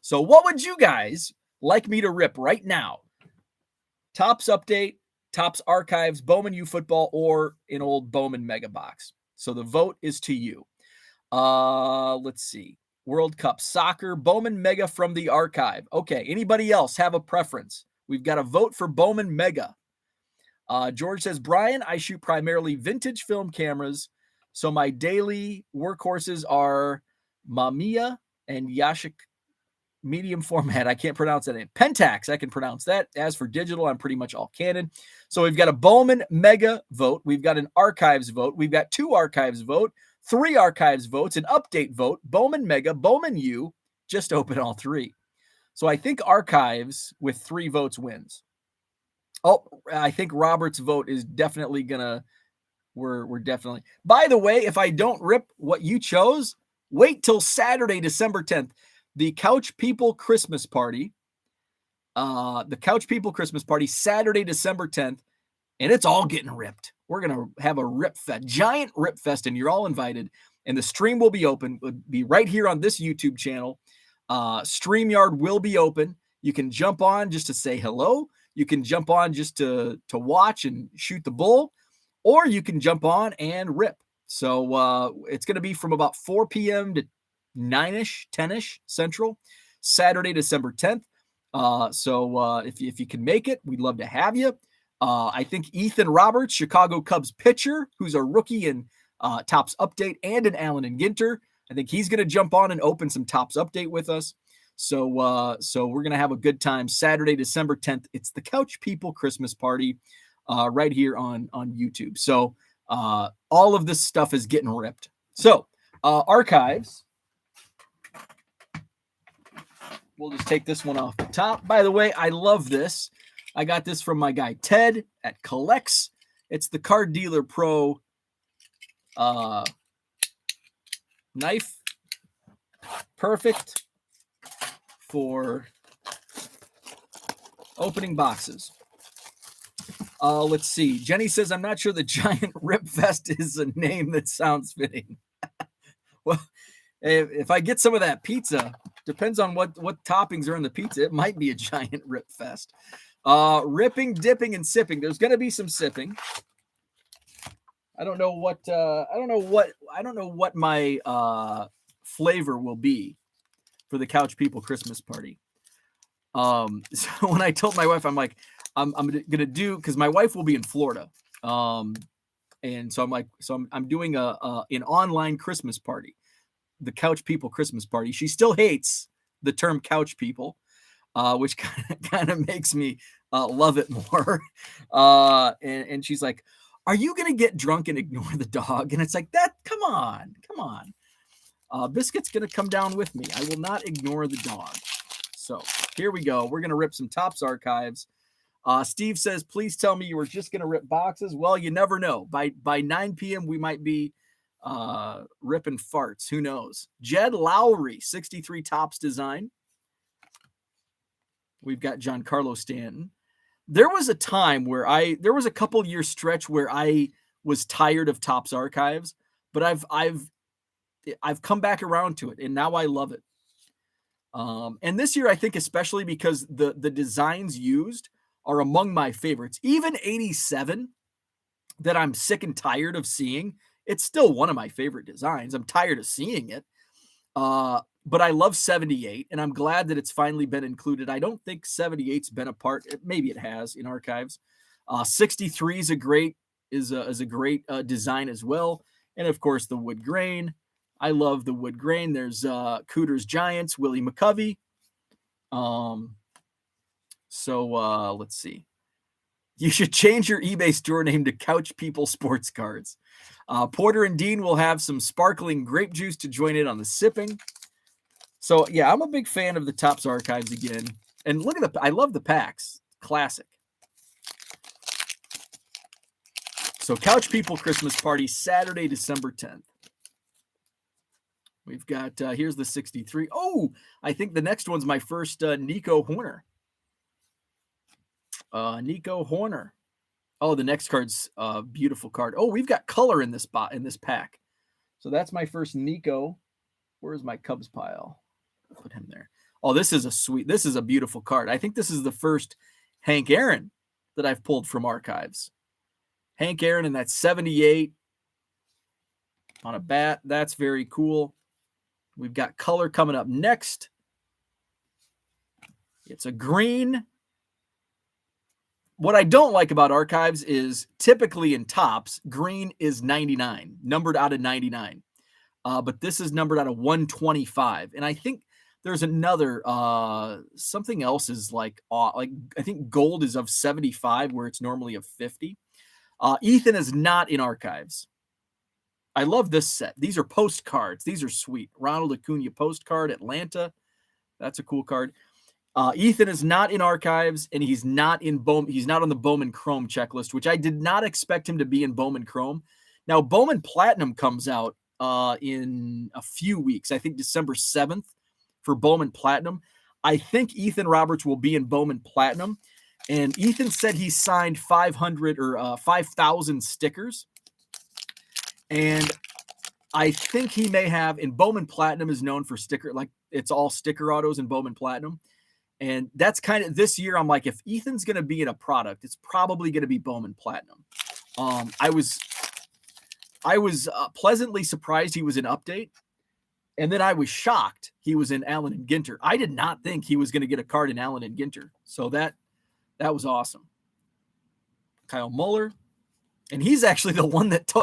So what would you guys like me to rip right now? Topps Update, Topps Archives, Bowman U Football, or an old Bowman Mega Box. So the vote is to you. Let's see. World Cup Soccer, Bowman Mega from the archive. Okay, anybody else have a preference? We've got a vote for Bowman Mega. George says, Brian, I shoot primarily vintage film cameras, so my daily workhorses are Mamiya and Yashik medium format. I can't pronounce that name. Pentax, I can pronounce that. As for digital, I'm pretty much all Canon. So we've got a Bowman Mega vote. We've got an archives vote. We've got 2 archives vote, 3 archives votes, an update vote, Bowman Mega, Bowman U, just open all 3. So I think archives with 3 votes wins. Oh, I think Robert's vote is definitely gonna. We're definitely. By the way, if I don't rip what you chose, wait till Saturday, December 10th, the Couch People Christmas Party. The Couch People Christmas Party, Saturday, December 10th, and it's all getting ripped. We're gonna have a rip fest, giant rip fest, and you're all invited. And the stream will be open. It'll be right here on this YouTube channel. StreamYard will be open. You can jump on just to say hello. You can jump on just to watch and shoot the bull, or you can jump on and rip. So it's going to be from about 4 p.m. to 9-ish, 10-ish Central, Saturday, December 10th. So if you can make it, we'd love to have you. I think Ethan Roberts, Chicago Cubs pitcher, who's a rookie in Topps Update, and an Allen and Ginter, I think he's going to jump on and open some Topps Update with us. So we're going to have a good time Saturday, December 10th. It's the Couch People Christmas Party right here on YouTube. So all of this stuff is getting ripped. So archives. We'll just take this one off the top. By the way, I love this. I got this from my guy Ted at Collects. It's the Card Dealer Pro knife. Perfect for opening boxes. Let's see. Jenny says, I'm not sure the Giant Rip Fest is a name that sounds fitting. Well, if I get some of that pizza, depends on what toppings are in the pizza. It might be a Giant Rip Fest. Ripping, dipping, and sipping. There's going to be some sipping. I don't know what my flavor will be for the Couch People Christmas Party. So when I told my wife, I'm like, I'm gonna do, because my wife will be in Florida, and so I'm doing an online Christmas party, the Couch People Christmas Party. She still hates the term Couch People, which kind of makes me love it more. And she's like, "Are you gonna get drunk and ignore the dog?" And it's like, that. Come on. Biscuit's gonna come down with me. I will not ignore the dog. So here we go. We're gonna rip some Topps archives. Steve says, please tell me you were just going to rip boxes. Well, you never know. By 9 p.m., we might be ripping farts. Who knows? Jed Lowry, 63 Topps design. We've got Giancarlo Stanton. There was a time where there was a couple year stretch where I was tired of Topps archives, but I've come back around to it, and now I love it. And this year, I think especially because the designs used are among my favorites. Even 87 that I'm sick and tired of seeing, it's still one of my favorite designs. I'm tired of seeing it. But I love 78, and I'm glad that it's finally been included. I don't think 78's been a part. Maybe it has in archives. 63 is a great design as well. And of course, the wood grain. I love the wood grain. There's Cooter's Giants, Willie McCovey. So let's see. You should change your eBay store name to Couch People Sports Cards. Porter and Dean will have some sparkling grape juice to join in on the sipping. So yeah, I'm a big fan of the Topps archives again. And look at I love the packs. Classic. So Couch People Christmas Party, Saturday, December 10th. We've got, here's the 63. Oh, I think the next one's my first Nico Horner. Nico Horner. Oh, the next card's a beautiful card. Oh, we've got color in this pack. So that's my first Nico. Where's my Cubs pile? Put him there. Oh, this is a beautiful card. I think this is the first Hank Aaron that I've pulled from archives. Hank Aaron in that 78 on a bat. That's very cool. We've got color coming up next. It's a green. What I don't like about Archives is typically in Topps, green is 99, numbered out of 99. But this is numbered out of 125. And I think there's another, something else is like I think gold is of 75 where it's normally of 50. Ethan is not in Archives. I love this set. These are postcards. These are sweet. Ronald Acuna postcard, Atlanta. That's a cool card. Ethan is not in Archives, and he's not in He's not on the Bowman Chrome checklist, which I did not expect him to be in Bowman Chrome. Now, Bowman Platinum comes out in a few weeks. I think December 7th for Bowman Platinum. I think Ethan Roberts will be in Bowman Platinum, and Ethan said he signed 500 or 5,000 stickers, and I think he may have. In Bowman Platinum is known for sticker, like it's all sticker autos in Bowman Platinum. And that's kind of this year. I'm like, if Ethan's going to be in a product, it's probably going to be Bowman Platinum. I was pleasantly surprised he was in Update. And then I was shocked he was in Allen and Ginter. I did not think he was going to get a card in Allen and Ginter. So that was awesome. Kyle Muller. And he's actually the one that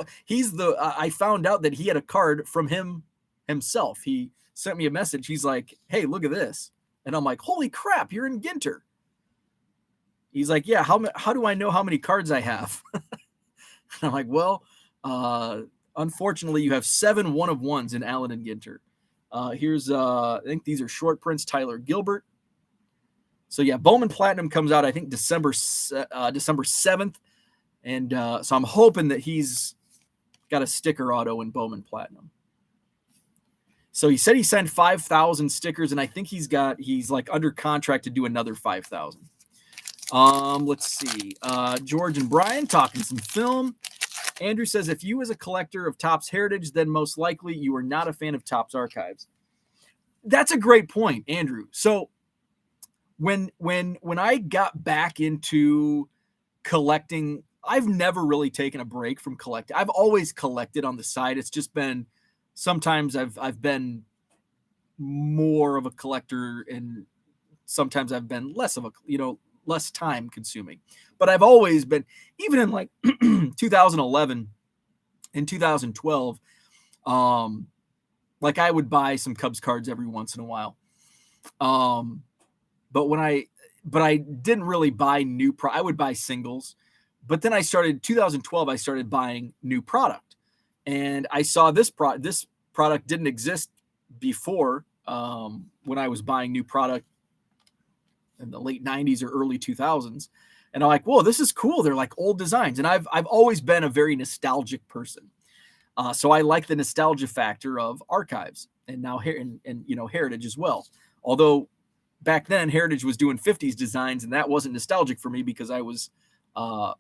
I found out that he had a card from himself. He sent me a message. He's like, hey, look at this. And I'm like, holy crap, you're in Ginter. He's like, yeah, how do I know how many cards I have? And I'm like, well, unfortunately, you have 7 1-of-1s in Allen and Ginter. Here's, I think these are short prints, Tyler Gilbert. So, yeah, Bowman Platinum comes out, I think, December 7th. And so I'm hoping that he's got a sticker auto in Bowman Platinum. So he said he signed 5,000 stickers, and I think he's like under contract to do another 5,000. Let's see. George and Brian talking some film. Andrew says, if you as a collector of Topps Heritage, then most likely you are not a fan of Topps Archives. That's a great point, Andrew. So when I got back into collecting, I've never really taken a break from collecting. I've always collected on the side. It's just been sometimes I've been more of a collector, and sometimes I've been less of a, less time consuming. But I've always been, even in like 2011 and 2012, like I would buy some Cubs cards every once in a while. But I didn't really buy I would buy singles. But then 2012, I started buying new product. And I saw this product didn't exist before when I was buying new product in the late 90s or early 2000s. And I'm like, whoa, this is cool. They're like old designs. And I've always been a very nostalgic person. So I like the nostalgia factor of Archives and now Heritage as well. Although back then Heritage was doing 50s designs, and that wasn't nostalgic for me because I was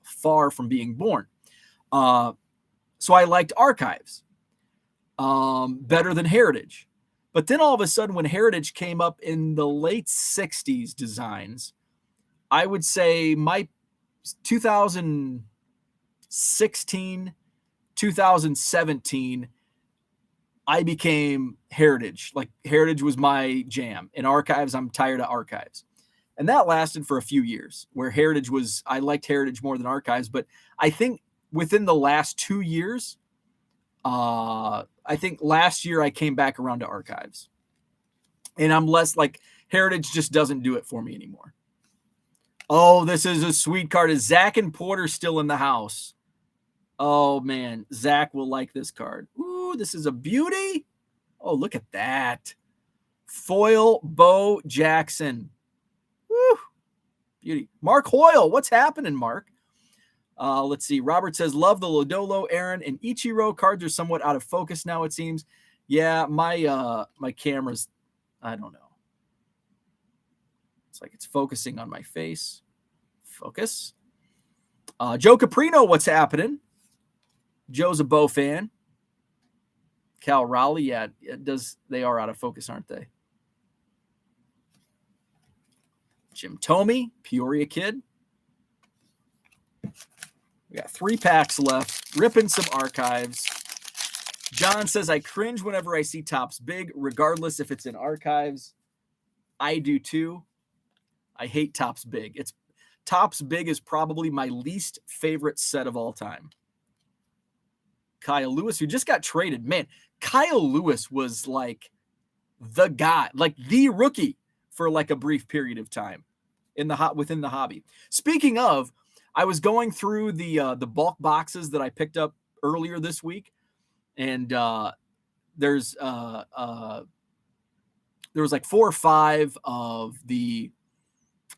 far from being born. So I liked Archives better than Heritage. But then all of a sudden, when Heritage came up in the late 60s designs, I would say my 2016, 2017, I became Heritage. Like Heritage was my jam. And Archives, I'm tired of Archives. And that lasted for a few years where I liked Heritage more than Archives. But I think within the last 2 years, I think last year I came back around to Archives. And I'm less like Heritage just doesn't do it for me anymore. Oh, this is a sweet card. Is Zach and Porter still in the house? Oh, man. Zach will like this card. Ooh, this is a beauty. Oh, look at that. Foil Bo Jackson. Woo. Beauty. Mark Hoyle. What's happening, Mark? Let's see. Robert says, love the Lodolo, Aaron, and Ichiro cards are somewhat out of focus now, it seems. Yeah, my camera's, I don't know. It's like it's focusing on my face. Focus. Joe Caprino, what's happening? Joe's a Bo fan. Cal Raleigh, yeah, they are out of focus, aren't they? Jim Thome, Peoria kid. We got 3 packs left. Ripping some Archives. John says, I cringe whenever I see Topps Big, regardless if it's in archives. I do too. I hate Topps Big. Topps Big is probably my least favorite set of all time. Kyle Lewis, who just got traded. Man, Kyle Lewis was like the guy, like the rookie for like a brief period of time within the hobby. Speaking of, I was going through the bulk boxes that I picked up earlier this week, and there was like 4 or 5 of the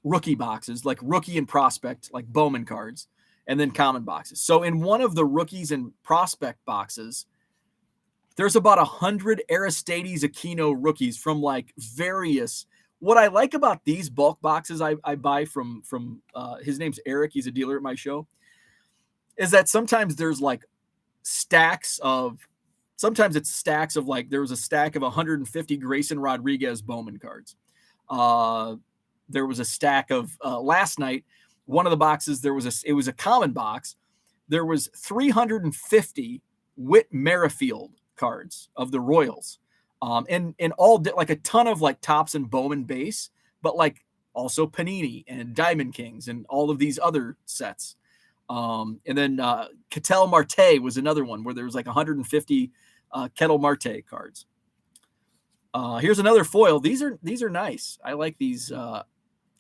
rookie boxes, like rookie and prospect, like Bowman cards, and then common boxes. So in one of the rookies and prospect boxes, there's about 100 Aristides Aquino rookies from like various. What I like about these bulk boxes I buy from his name's Eric, he's a dealer at my show, is that sometimes there's like sometimes it's stacks of like, there was a stack of 150 Grayson Rodriguez Bowman cards. There was a stack of last night, one of the boxes, it was a common box. There was 350 Whit Merrifield cards of the Royals. And all like a ton of like Topps and Bowman base, but like also Panini and Diamond Kings and all of these other sets. And then Ketel Marte was another one where there was like 150 Ketel Marte cards. Here's another foil. These are nice. I like these.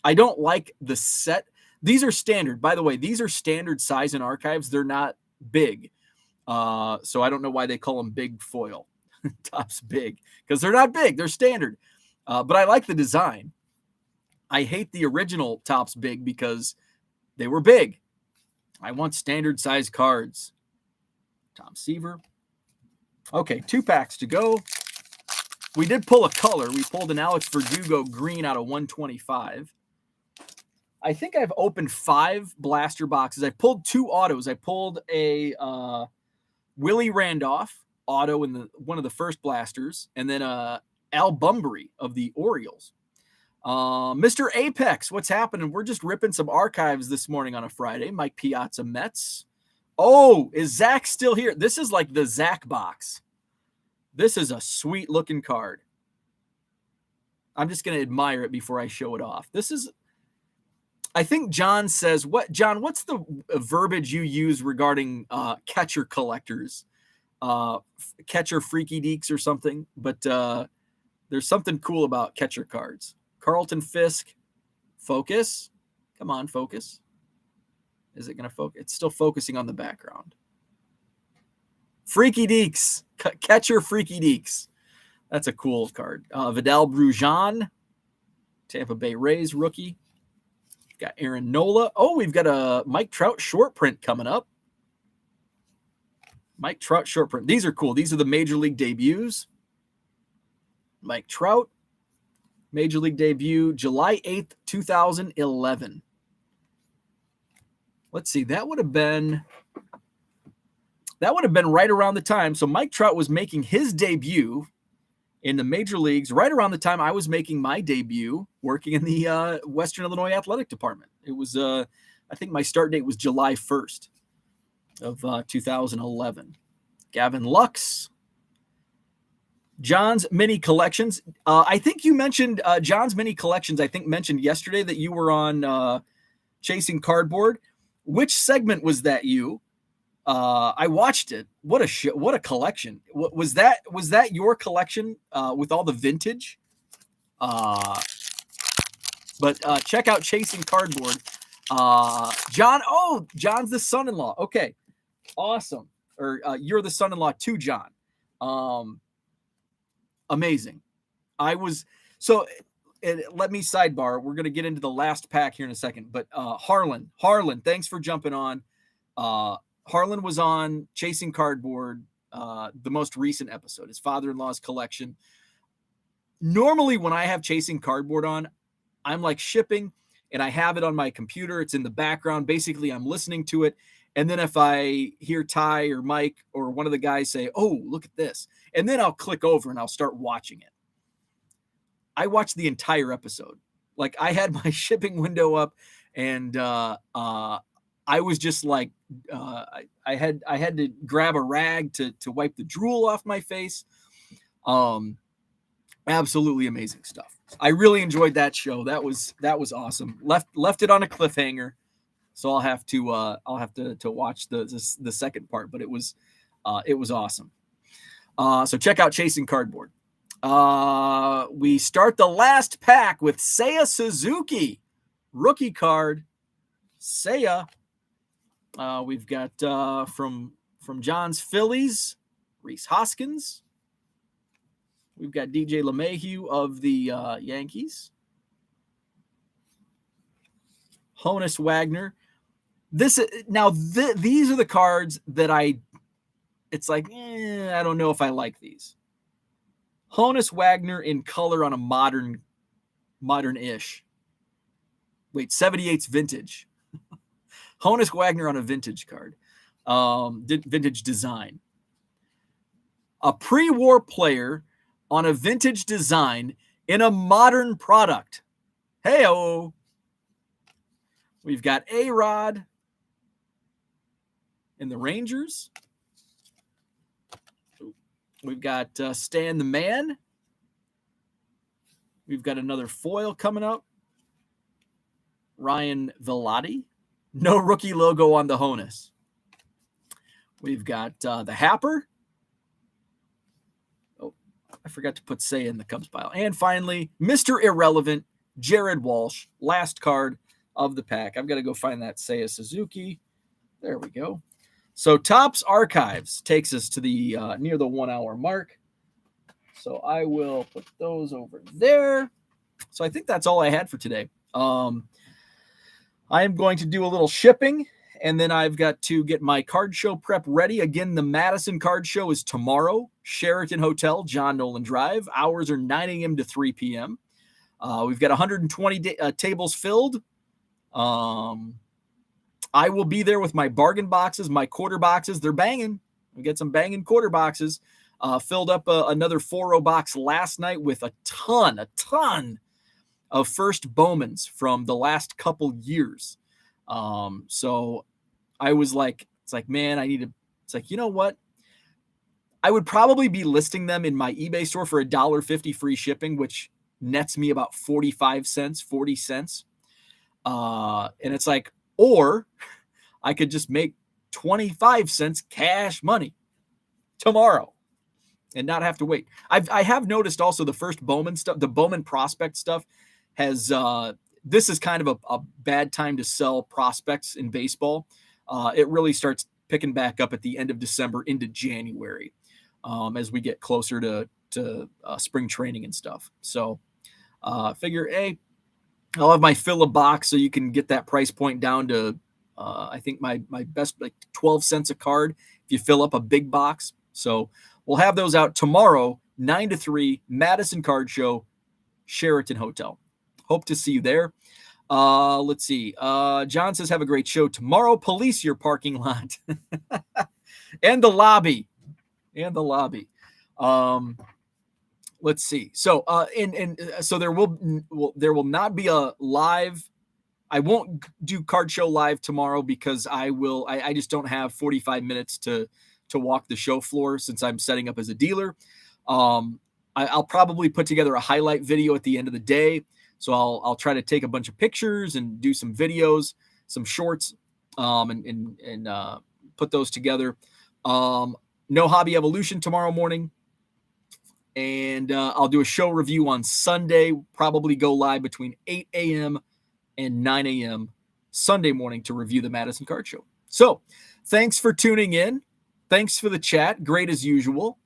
I don't like the set. These are standard. By the way, these are standard size in archives. They're not big. So I don't know why they call them big foil. Topps Big, because they're not big. They're standard. But I like the design. I hate the original Topps Big because they were big. I want standard size cards. Tom Seaver. Okay, 2 packs to go. We did pull a color. We pulled an Alex Verdugo green out of 125. I think I've opened 5 blaster boxes. I pulled 2 autos. I pulled a Willie Randolph auto in one of the first blasters, and then Al Bunbury of the Orioles. Mr. Apex, what's happening? We're just ripping some archives this morning on a Friday. Mike Piazza Mets. Oh, is Zach still here? This is like the Zach box. This is a sweet looking card. I'm just going to admire it before I show it off. This is, I think John says, John, what's the verbiage you use regarding catcher collectors? Catcher freaky deeks or something, but there's something cool about catcher cards. Carlton Fisk, focus. Come on, focus. Is it going to focus? It's still focusing on the background. Freaky deeks, catcher freaky deeks. That's a cool card. Vidal Brujan, Tampa Bay Rays rookie. Got Aaron Nola. Oh, we've got a Mike Trout short print coming up. Mike Trout short print. These are cool. These are the Major League debuts. Mike Trout, Major League debut, July 8th, 2011. Let's see. That would have been right around the time. So Mike Trout was making his debut in the major leagues right around the time I was making my debut working in the Western Illinois Athletic Department. It was, I think my start date was July 1st of 2011. Gavin Lux. John's Mini Collections. I think you mentioned John's Mini Collections, I think mentioned yesterday that you were on Chasing Cardboard. Which segment was that you? I watched it. What a collection. Was that your collection with all the vintage? But check out Chasing Cardboard. John's the son-in-law. Okay. Awesome. Or you're the son-in-law to John. Amazing. Let me sidebar. We're going to get into the last pack here in a second, but Harlan, thanks for jumping on. Harlan was on Chasing Cardboard, the most recent episode, his father-in-law's collection. Normally when I have Chasing Cardboard on, I'm like shipping and I have it on my computer. It's in the background. Basically, I'm listening to it. And then if I hear Ty or Mike or one of the guys say, oh, look at this, and then I'll click over and I'll start watching it. I watched the entire episode. Like I had my shipping window up and I I was just like, I had to grab a rag to wipe the drool off my face. Absolutely amazing stuff. I really enjoyed that show. That was awesome. Left it on a cliffhanger, so I'll have to watch the second part. But it was awesome. So check out Chasing Cardboard. We start the last pack with Seiya Suzuki, rookie card. Seiya. We've got from John's Phillies, Rhys Hoskins. We've got DJ LeMahieu of the Yankees. Honus Wagner. These are the cards that it's like, I don't know if I like these. Honus Wagner in color on a modern-ish. Wait, 78's vintage. Honus Wagner on a vintage card. Vintage design. A pre-war player on a vintage design in a modern product. Hey-oh. We've got A-Rod in the Rangers. We've got Stan the Man. We've got another foil coming up. Ryan Velotti. No rookie logo on the Honus. We've got the Happer. Oh, I forgot to put Seiya in the Cubs pile. And finally, Mr. Irrelevant, Jared Walsh. Last card of the pack. I've got to go find that Seiya Suzuki. There we go. So Topps Archives takes us to the near the 1 hour mark. So I will put those over there. So I think that's all I had for today. I am going to do a little shipping, and then I've got to get my card show prep ready. Again, the Madison Card Show is tomorrow. Sheraton Hotel, John Nolan Drive. Hours are 9 a.m. to 3 p.m. We've got 120 tables filled. I will be there with my bargain boxes, my quarter boxes. They're banging. We get some banging quarter boxes. Filled up another 4-row box last night with a ton of first Bowmans from the last couple years. So I was like, it's like, man, it's like, you know what? I would probably be listing them in my eBay store for $1.50 free shipping, which nets me about 40 cents. And it's like, or I could just make 25 cents cash money tomorrow and not have to wait. I have noticed also the first Bowman stuff, the Bowman prospect stuff has, this is kind of a bad time to sell prospects in baseball. It really starts picking back up at the end of December into January as we get closer to spring training and stuff. So figure, hey, I'll have my fill a box so you can get that price point down to, I think my best, like 12 cents a card if you fill up a big box. So we'll have those out tomorrow, 9 to 3, Madison Card Show, Sheraton Hotel. Hope to see you there. Let's see. John says, have a great show tomorrow. Police your parking lot and the lobby. Let's see. So, so there will not be a live. I won't do Card Show live tomorrow because I just don't have 45 minutes to walk the show floor since I'm setting up as a dealer. I'll probably put together a highlight video at the end of the day. So I'll try to take a bunch of pictures and do some videos, some shorts, and put those together. No Hobby Evolution tomorrow morning. And I'll do a show review on Sunday, probably go live between 8 a.m. and 9 a.m. Sunday morning to review the Madison Card Show. So thanks for tuning in. Thanks for the chat. Great as usual.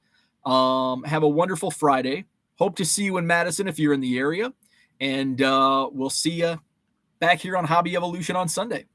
Have a wonderful Friday. Hope to see you in Madison if you're in the area. And we'll see you back here on Hobby Evolution on Sunday.